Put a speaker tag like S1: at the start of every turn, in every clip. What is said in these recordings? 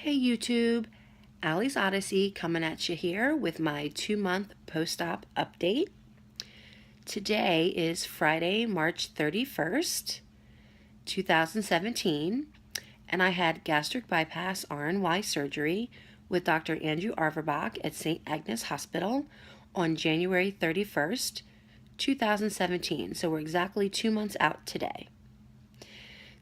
S1: Hey YouTube, Allie's Odyssey coming at you here with my 2-month post-op update. Today is Friday, March 31st, 2017, and I had gastric bypass RNY surgery with Dr. Andrew Arverbach at St. Agnes Hospital on January 31st, 2017. So we're exactly 2 months out today.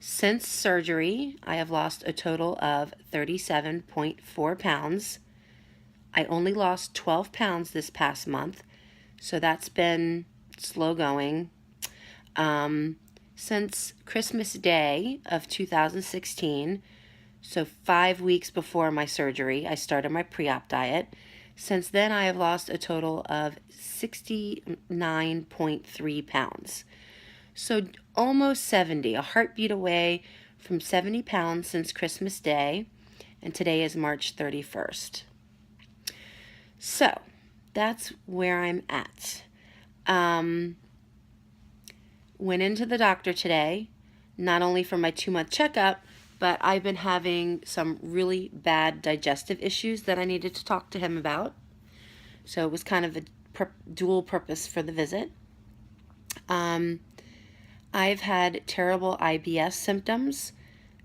S1: Since surgery, I have lost a total of 37.4 pounds. I only lost 12 pounds this past month, so that's been slow going. Since Christmas Day of 2016, so 5 weeks before my surgery, I started my pre-op diet. Since then, I have lost a total of 69.3 pounds. So almost 70, a heartbeat away from 70 pounds since Christmas Day, and today is March 31st. So that's where I'm at. Went into the doctor today, not only for my 2-month checkup, but I've been having some really bad digestive issues that I needed to talk to him about. So it was kind of a dual purpose for the visit. I've had terrible IBS symptoms,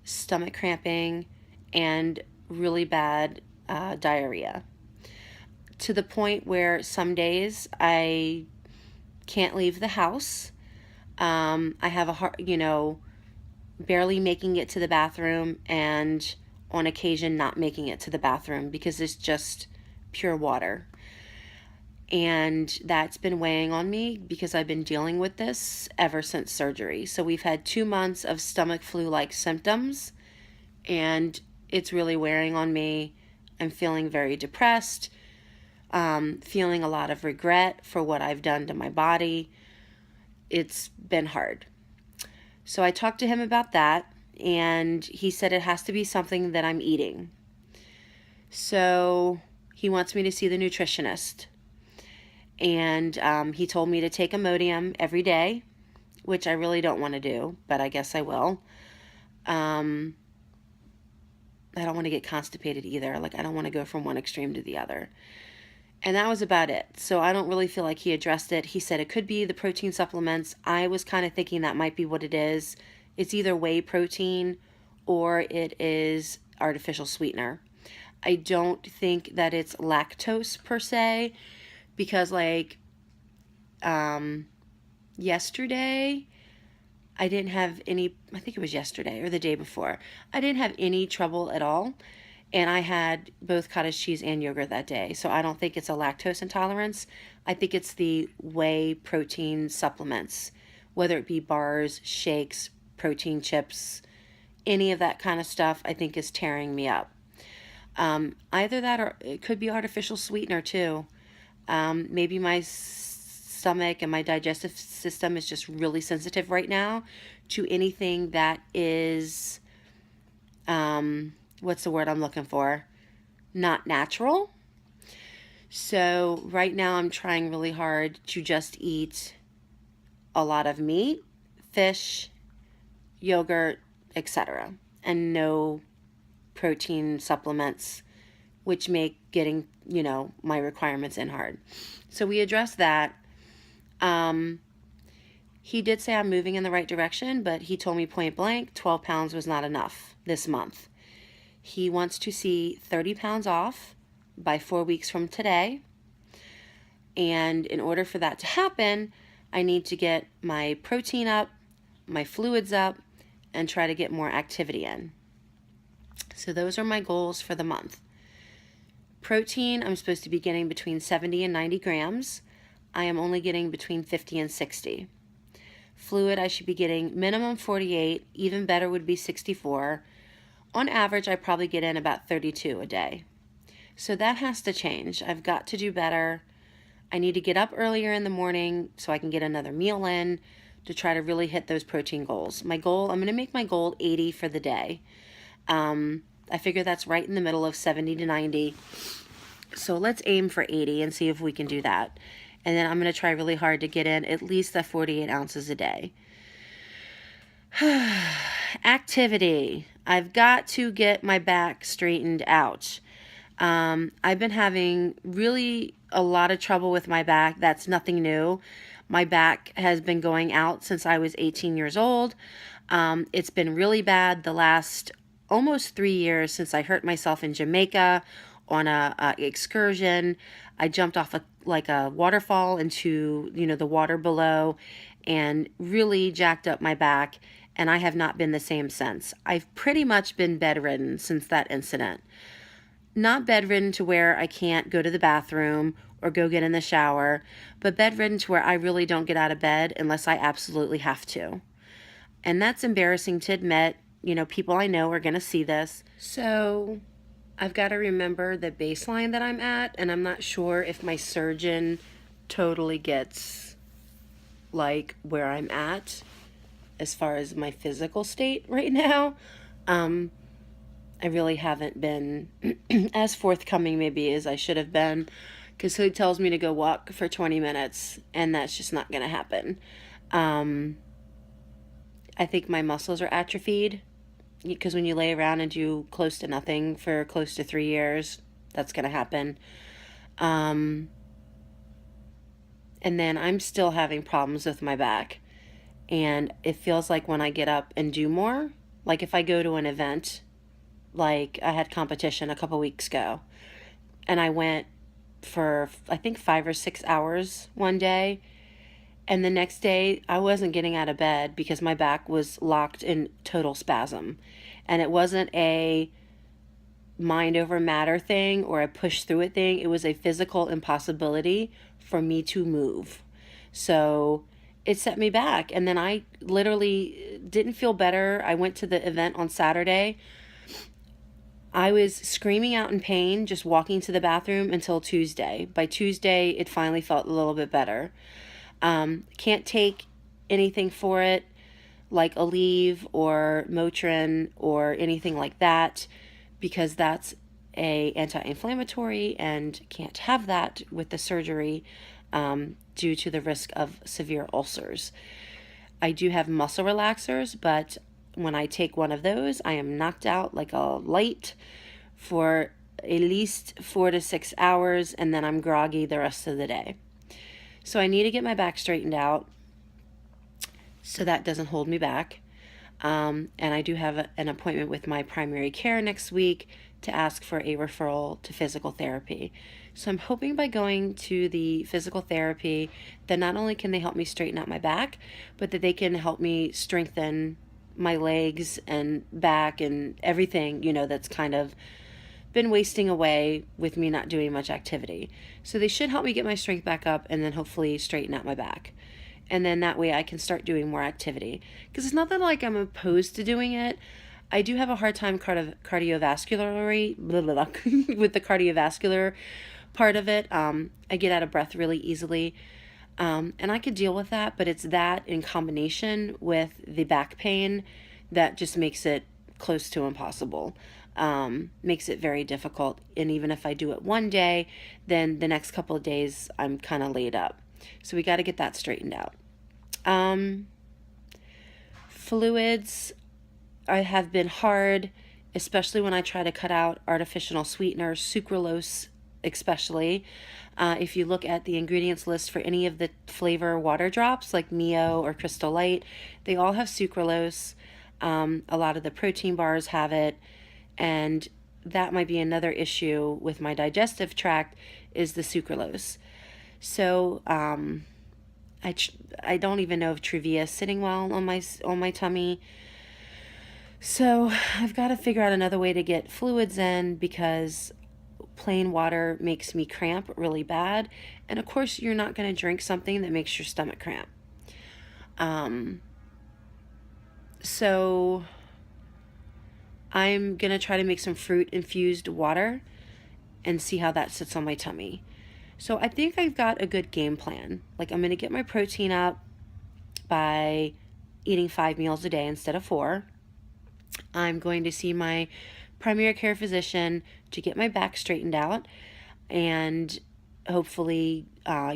S1: stomach cramping, and really bad diarrhea. To the point where some days I can't leave the house. I have a hard, barely making it to the bathroom, and on occasion not making it to the bathroom because it's just pure water. And that's been weighing on me because I've been dealing with this ever since surgery. So we've had 2 months of stomach flu-like symptoms, and it's really wearing on me. I'm feeling very depressed, feeling a lot of regret for what I've done to my body. It's been hard. So I talked to him about that, and he said it has to be something that I'm eating. So he wants me to see the nutritionist. And he told me to take Imodium every day, which I really don't want to do, but I guess I will. I don't want to get constipated either. I don't want to go from one extreme to the other. And that was about it. So I don't really feel like he addressed it. He said it could be the protein supplements. I was kind of thinking that might be what it is. It's either whey protein or it is artificial sweetener. I don't think that it's lactose per se, because yesterday I didn't have any, I think it was yesterday or the day before, I didn't have any trouble at all, and I had both cottage cheese and yogurt that day. So I don't think it's a lactose intolerance. I think it's the whey protein supplements, whether it be bars, shakes, protein chips, any of that kind of stuff, I think is tearing me up. Either that, or it could be artificial sweetener too. Maybe my stomach and my digestive system is just really sensitive right now to anything that is, what's the word I'm looking for? Not natural. So right now I'm trying really hard to just eat a lot of meat, fish, yogurt, etc., and no protein supplements, which make getting, my requirements in hard. So we addressed that. He did say I'm moving in the right direction, but he told me point blank 12 pounds was not enough this month. He wants to see 30 pounds off by 4 weeks from today. And in order for that to happen, I need to get my protein up, my fluids up, and try to get more activity in. So those are my goals for the month. Protein, I'm supposed to be getting between 70 and 90 grams. I am only getting between 50 and 60. Fluid, I should be getting minimum 48. Even better would be 64. On average, I probably get in about 32 a day. So that has to change. I've got to do better. I need to get up earlier in the morning so I can get another meal in to try to really hit those protein goals. I'm going to make my goal 80 for the day. I figure that's right in the middle of 70 to 90. So let's aim for 80 and see if we can do that. And then I'm going to try really hard to get in at least that 48 ounces a day. Activity. I've got to get my back straightened out. I've been having really a lot of trouble with my back. That's nothing new. My back has been going out since I was 18 years old. It's been really bad the last almost 3 years since I hurt myself in Jamaica on a excursion. I jumped off a waterfall into the water below, and really jacked up my back. And I have not been the same since. I've pretty much been bedridden since that incident. Not bedridden to where I can't go to the bathroom or go get in the shower, but bedridden to where I really don't get out of bed unless I absolutely have to. And that's embarrassing to admit. People I know are going to see this. So I've got to remember the baseline that I'm at, and I'm not sure if my surgeon totally gets like where I'm at as far as my physical state right now. I really haven't been as forthcoming maybe as I should have been, because he tells me to go walk for 20 minutes, and that's just not going to happen. I think my muscles are atrophied, because when you lay around and do close to nothing for close to 3 years, that's going to happen. And then I'm still having problems with my back. And it feels like when I get up and do more, like if I go to an event, like I had competition a couple weeks ago, and I went for I think 5 or 6 hours one day, and the next day I wasn't getting out of bed because my back was locked in total spasm. And it wasn't a mind over matter thing or a push through it thing. It was a physical impossibility for me to move. So it set me back. And then I literally didn't feel better. I went to the event on Saturday. I was screaming out in pain just walking to the bathroom until Tuesday. By Tuesday, it finally felt a little bit better. Can't take anything for it, like Aleve or Motrin or anything like that, because that's a anti-inflammatory and can't have that with the surgery due to the risk of severe ulcers. I do have muscle relaxers, but when I take one of those, I am knocked out like a light for at least 4 to 6 hours, and then I'm groggy the rest of the day. So I need to get my back straightened out so that doesn't hold me back. And I do have an appointment with my primary care next week to ask for a referral to physical therapy. So I'm hoping by going to the physical therapy that not only can they help me straighten out my back, but that they can help me strengthen my legs and back and everything, that's kind of been wasting away with me not doing much activity. So they should help me get my strength back up and then hopefully straighten out my back. And then that way I can start doing more activity. Because it's not that like I'm opposed to doing it. I do have a hard time cardiovascularly with the cardiovascular part of it. I get out of breath really easily. And I could deal with that, but it's that in combination with the back pain that just makes it close to impossible. Makes it very difficult. And even if I do it one day, then the next couple of days I'm kind of laid up. So we got to get that straightened out. Fluids have been hard, especially when I try to cut out artificial sweeteners, sucralose especially. If you look at the ingredients list for any of the flavor water drops like Mio or Crystal Light, they all have sucralose. A lot of the protein bars have it, and that might be another issue with my digestive tract is the sucralose. So I don't even know if Truvia is sitting well on my tummy. So I've got to figure out another way to get fluids in, because plain water makes me cramp really bad. And of course, you're not going to drink something that makes your stomach cramp. So I'm going to try to make some fruit infused water and see how that sits on my tummy. So I think I've got a good game plan. Like, I'm going to get my protein up by eating 5 meals a day instead of 4. I'm going to see my primary care physician to get my back straightened out and hopefully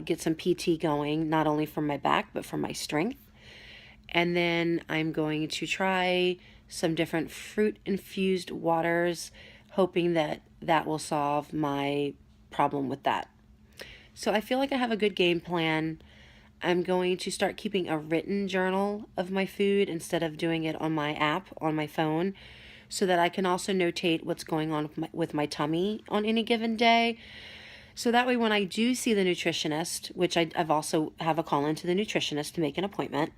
S1: get some PT going, not only for my back, but for my strength. And then I'm going to try some different fruit infused waters, hoping that that will solve my problem with that. So I feel like I have a good game plan. I'm going to start keeping a written journal of my food instead of doing it on my app on my phone, so that I can also notate what's going on with my tummy on any given day. So that way, when I do see the nutritionist, which I've also have a call into the nutritionist to make an appointment.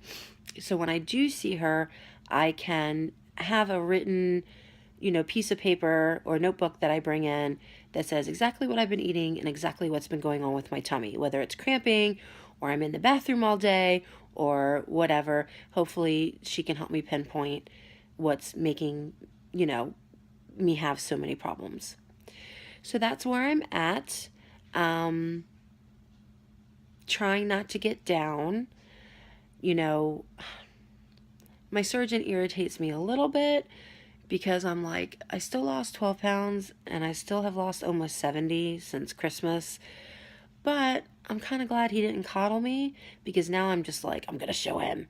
S1: So when I do see her, I can have a written, piece of paper or notebook that I bring in that says exactly what I've been eating and exactly what's been going on with my tummy, whether it's cramping or I'm in the bathroom all day or whatever. Hopefully she can help me pinpoint what's making, me have so many problems. So that's where I'm at. Trying not to get down. My surgeon irritates me a little bit because I'm like, I still lost 12 pounds and I still have lost almost 70 since Christmas. But I'm kind of glad he didn't coddle me, because now I'm just like, I'm going to show him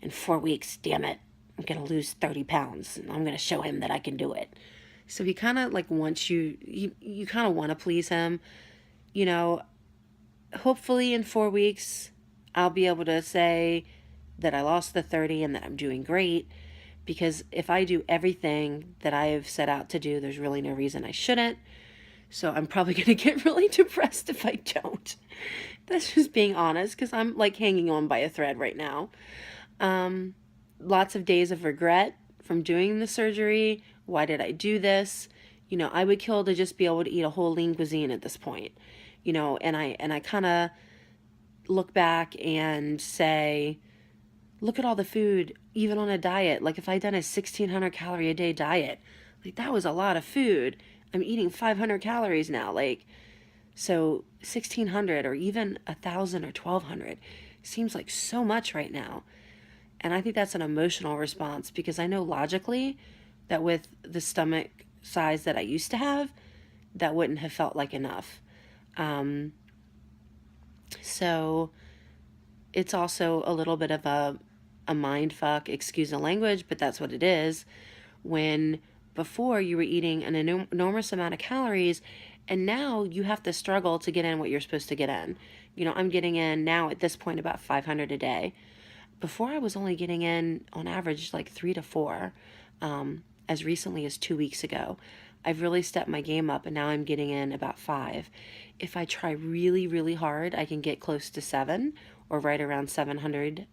S1: in 4 weeks, damn it. I'm going to lose 30 pounds and I'm going to show him that I can do it. So he kind of like wants you kind of want to please him. Hopefully in 4 weeks, I'll be able to say that I lost the 30 and that I'm doing great. Because if I do everything that I have set out to do, there's really no reason I shouldn't. So I'm probably going to get really depressed if I don't. That's just being honest, because I'm like hanging on by a thread right now. Lots of days of regret from doing the surgery. Why did I do this? I would kill to just be able to eat a whole lean cuisine at this point. And I kind of look back and say, look at all the food, even on a diet. Like if I'd done a 1,600 calorie a day diet, like that was a lot of food. I'm eating 500 calories now. So 1,600 or even 1,000 or 1,200 seems like so much right now. And I think that's an emotional response, because I know logically that with the stomach size that I used to have, that wouldn't have felt like enough. So it's also a little bit of a mind fuck, excuse the language, but that's what it is. When before you were eating an enormous amount of calories, and now you have to struggle to get in what you're supposed to get in. I'm getting in now at this point about 500 a day. Before I was only getting in on average like 3 to 4, as recently as 2 weeks ago. I've really stepped my game up, and now I'm getting in about 5. If I try really, really hard, I can get close to 7, or right around 700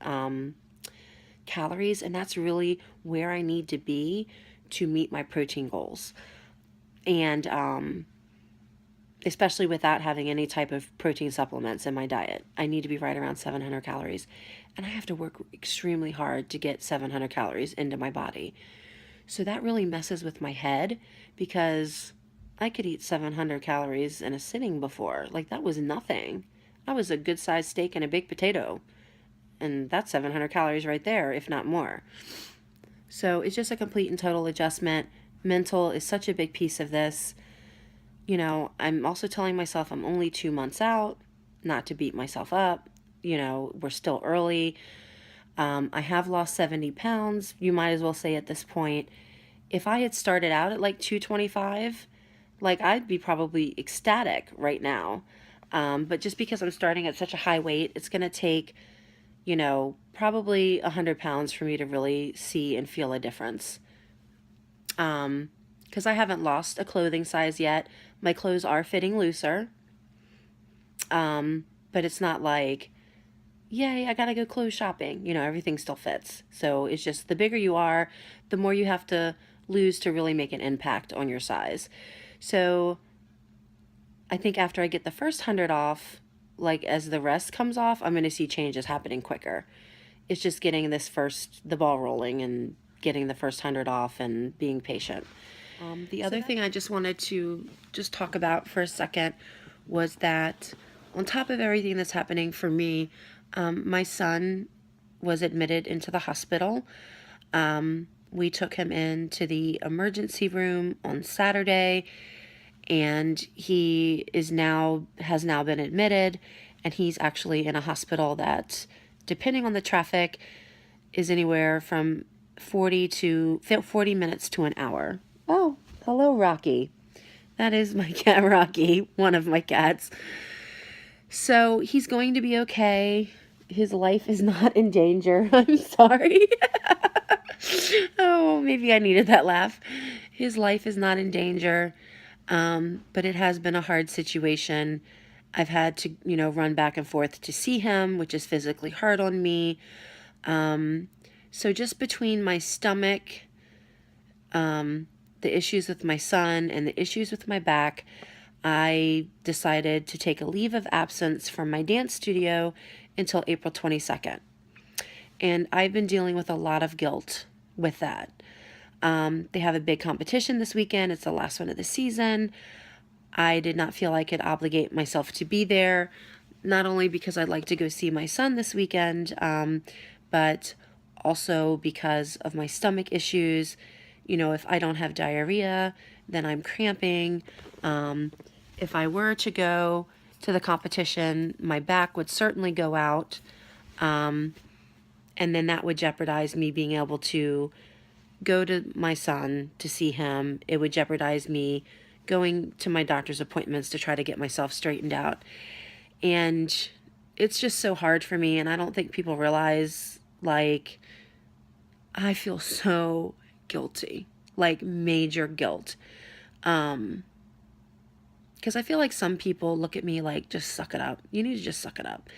S1: calories, and that's really where I need to be to meet my protein goals. And especially without having any type of protein supplements in my diet, I need to be right around 700 calories, and I have to work extremely hard to get 700 calories into my body. So that really messes with my head, because I could eat 700 calories in a sitting before. Like that was nothing. I was a good sized steak and a baked potato. And that's 700 calories right there, if not more. So it's just a complete and total adjustment. Mental is such a big piece of this. I'm also telling myself I'm only 2 months out, not to beat myself up. We're still early. I have lost 70 pounds. You might as well say at this point, if I had started out at like 225, like I'd be probably ecstatic right now. But just because I'm starting at such a high weight, it's going to take, probably 100 pounds for me to really see and feel a difference. Because I haven't lost a clothing size yet. My clothes are fitting looser. But it's not like, yay, I gotta go clothes shopping. Everything still fits. So it's just the bigger you are, the more you have to lose to really make an impact on your size. So I think after I get the first 100 off, like as the rest comes off, I'm going to see changes happening quicker. It's just getting the ball rolling and getting the first 100 off and being patient. The other thing I just wanted to just talk about for a second was that on top of everything that's happening for me, my son was admitted into the hospital. We took him into the emergency room on Saturday, and he has now been admitted, and he's actually in a hospital that, depending on the traffic, is anywhere from 40 minutes to an hour. Oh, hello, Rocky. That is my cat, Rocky, one of my cats. So he's going to be okay. His life is not in danger. I'm sorry. Oh, maybe I needed that laugh. His life is not in danger, but it has been a hard situation. I've had to, run back and forth to see him, which is physically hard on me. So just between my stomach, the issues with my son, and the issues with my back, I decided to take a leave of absence from my dance studio until April 22nd. And I've been dealing with a lot of guilt with that. They have a big competition this weekend. It's the last one of the season. I did not feel I could obligate myself to be there, not only because I'd like to go see my son this weekend, but also because of my stomach issues. If I don't have diarrhea, then I'm cramping. If I were to go to the competition, my back would certainly go out. And then that would jeopardize me being able to go to my son to see him. It would jeopardize me going to my doctor's appointments to try to get myself straightened out. And it's just so hard for me. And I don't think people realize, like, I feel so guilty, like major guilt. Because I feel like some people look at me like, just suck it up. You need to just suck it up.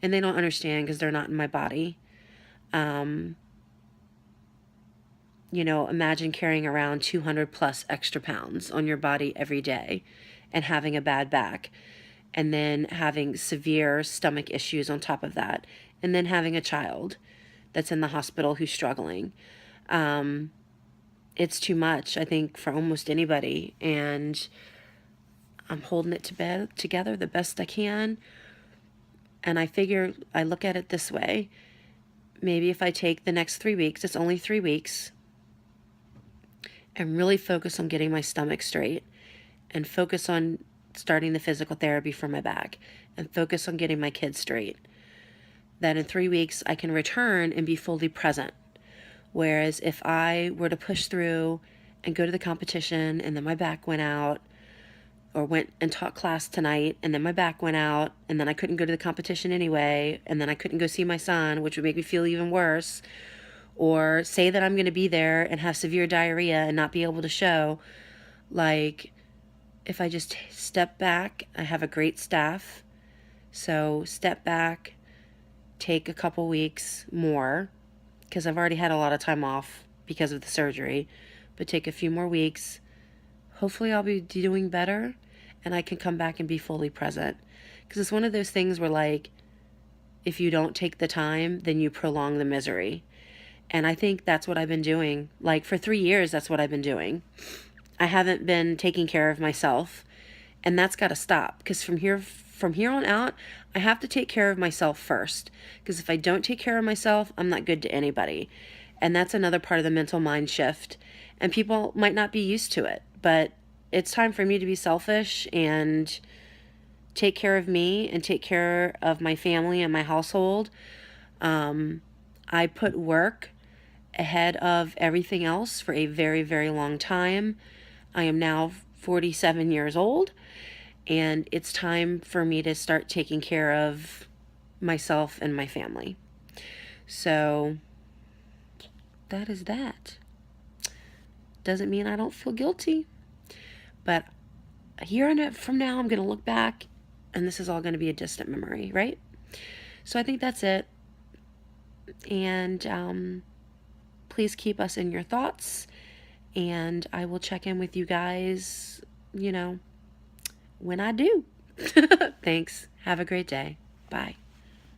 S1: And they don't understand because they're not in my body. Imagine carrying around 200 plus extra pounds on your body every day and having a bad back, and then having severe stomach issues on top of that, and then having a child that's in the hospital who's struggling. It's too much, I think, for almost anybody, and I'm holding it together the best I can. And I look at it this way. Maybe if I take the next 3 weeks, it's only 3 weeks, and really focus on getting my stomach straight, and focus on starting the physical therapy for my back, and focus on getting my kids straight, that in 3 weeks I can return and be fully present. Whereas if I were to push through and go to the competition and then my back went out, or went and taught class tonight and then my back went out, and then I couldn't go to the competition anyway, and then I couldn't go see my son, which would make me feel even worse, or say that I'm going to be there and have severe diarrhea and not be able to show. Like, if I just step back, I have a great staff. So step back, take a couple weeks more, because I've already had a lot of time off because of the surgery, but take a few more weeks. Hopefully I'll be doing better and I can come back and be fully present. Because it's one of those things where, like, if you don't take the time, then you prolong the misery. And I think that's what I've been doing. Like, for 3 years, that's what I've been doing. I haven't been taking care of myself, and that's got to stop. Because from here on out, I have to take care of myself first. Because if I don't take care of myself, I'm not good to anybody. And that's another part of the mental mind shift. And people might not be used to it, but it's time for me to be selfish and take care of me and take care of my family and my household. I put work ahead of everything else for a very, very long time. I am now 47 years old, and it's time for me to start taking care of myself and my family. So that is that. Doesn't mean I don't feel guilty, but from now, I'm going to look back, and this is all going to be a distant memory, right? So I think that's it. And please keep us in your thoughts, and I will check in with you guys, when I do. Thanks. Have a great day. Bye.